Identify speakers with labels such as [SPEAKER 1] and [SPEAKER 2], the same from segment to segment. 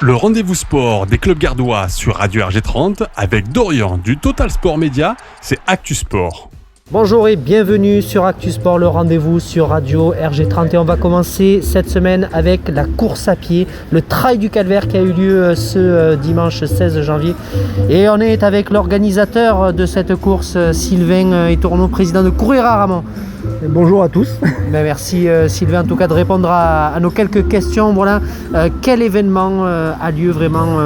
[SPEAKER 1] Le rendez-vous sport des clubs gardois sur Radio RG30 avec Dorian du Total Sport Média, c'est Actu Sport.
[SPEAKER 2] Bonjour et bienvenue sur Actu Sport, le rendez-vous sur Radio RG30 et on va commencer cette semaine avec la course à pied, le Trail du Calvaire qui a eu lieu ce dimanche 16 janvier et on est avec l'organisateur de cette course, Sylvain Etourneau, président de Courir à Ramon.
[SPEAKER 3] Bonjour à tous.
[SPEAKER 2] Merci Sylvain en tout cas de répondre à nos quelques questions. Voilà, quel événement a lieu vraiment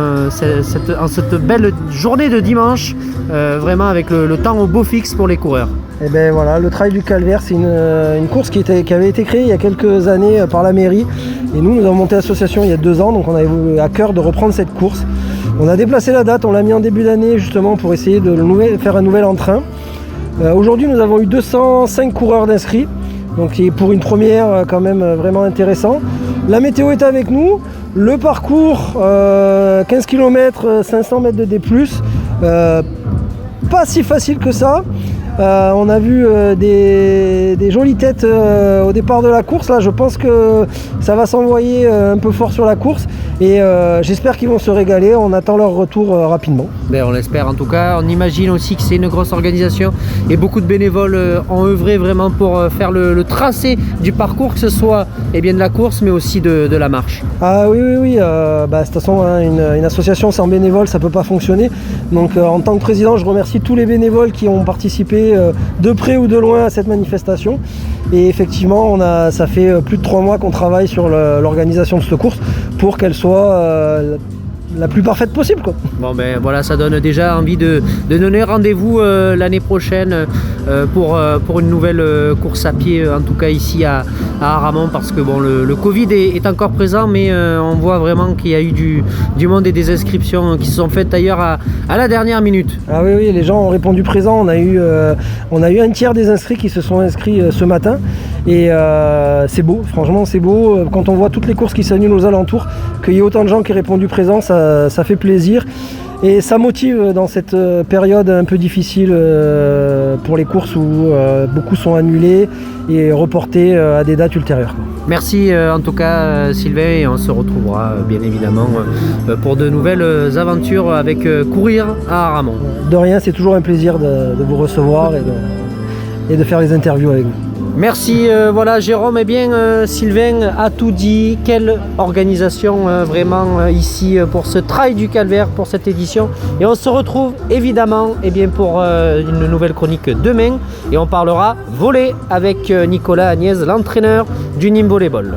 [SPEAKER 2] en cette belle journée de dimanche, vraiment avec le temps au beau fixe pour les coureurs.
[SPEAKER 3] Et ben voilà, le Trail du Calvaire, c'est une course qui avait été créée il y a quelques années par la mairie. Et nous avons monté l'association il y a 2 ans, donc on avait à cœur de reprendre cette course. On a déplacé la date, on l'a mis en début d'année justement pour essayer de faire un nouvel entrain. Aujourd'hui, nous avons eu 205 coureurs d'inscrits, donc pour une première quand même vraiment intéressant. La météo est avec nous, le parcours 15 km, 500 mètres de D+, pas si facile que ça. On a vu des jolies têtes au départ de la course. Là, je pense que ça va s'envoyer un peu fort sur la course et j'espère qu'ils vont se régaler. On attend leur retour rapidement.
[SPEAKER 2] On l'espère en tout cas. On imagine aussi que c'est une grosse organisation et beaucoup de bénévoles ont œuvré vraiment pour faire le tracé du parcours, que ce soit de la course mais aussi de la marche.
[SPEAKER 3] Ah oui. De toute façon, une association sans bénévoles, ça ne peut pas fonctionner. Donc en tant que président, je remercie tous les bénévoles qui ont participé de près ou de loin à cette manifestation. Et effectivement, ça fait plus de 3 mois qu'on travaille sur l'organisation de cette course pour qu'elle soit la plus parfaite possible, quoi.
[SPEAKER 2] Voilà, ça donne déjà envie de donner rendez-vous l'année prochaine pour une nouvelle course à pied, en tout cas ici à Aramon, parce que le Covid est encore présent, mais on voit vraiment qu'il y a eu du monde et des inscriptions qui se sont faites d'ailleurs à la dernière minute.
[SPEAKER 3] Ah oui, les gens ont répondu présent. On a eu un tiers des inscrits qui se sont inscrits ce matin et c'est beau, franchement c'est beau. Quand on voit toutes les courses qui s'annulent aux alentours, qu'il y ait autant de gens qui aient répondu présent, ça fait plaisir et ça motive dans cette période un peu difficile pour les courses où beaucoup sont annulés et reportés à des dates ultérieures.
[SPEAKER 2] Merci en tout cas Sylvain, et on se retrouvera bien évidemment pour de nouvelles aventures avec Courir à Aramon.
[SPEAKER 3] De rien, c'est toujours un plaisir de vous recevoir et de faire les interviews avec vous.
[SPEAKER 2] Merci, Jérôme. Sylvain a tout dit. Quelle organisation vraiment ici pour ce Trail du Calvaire, pour cette édition. Et on se retrouve évidemment pour une nouvelle chronique demain. Et on parlera volley avec Nicolas Agnès, l'entraîneur du Nîmes Volleyball.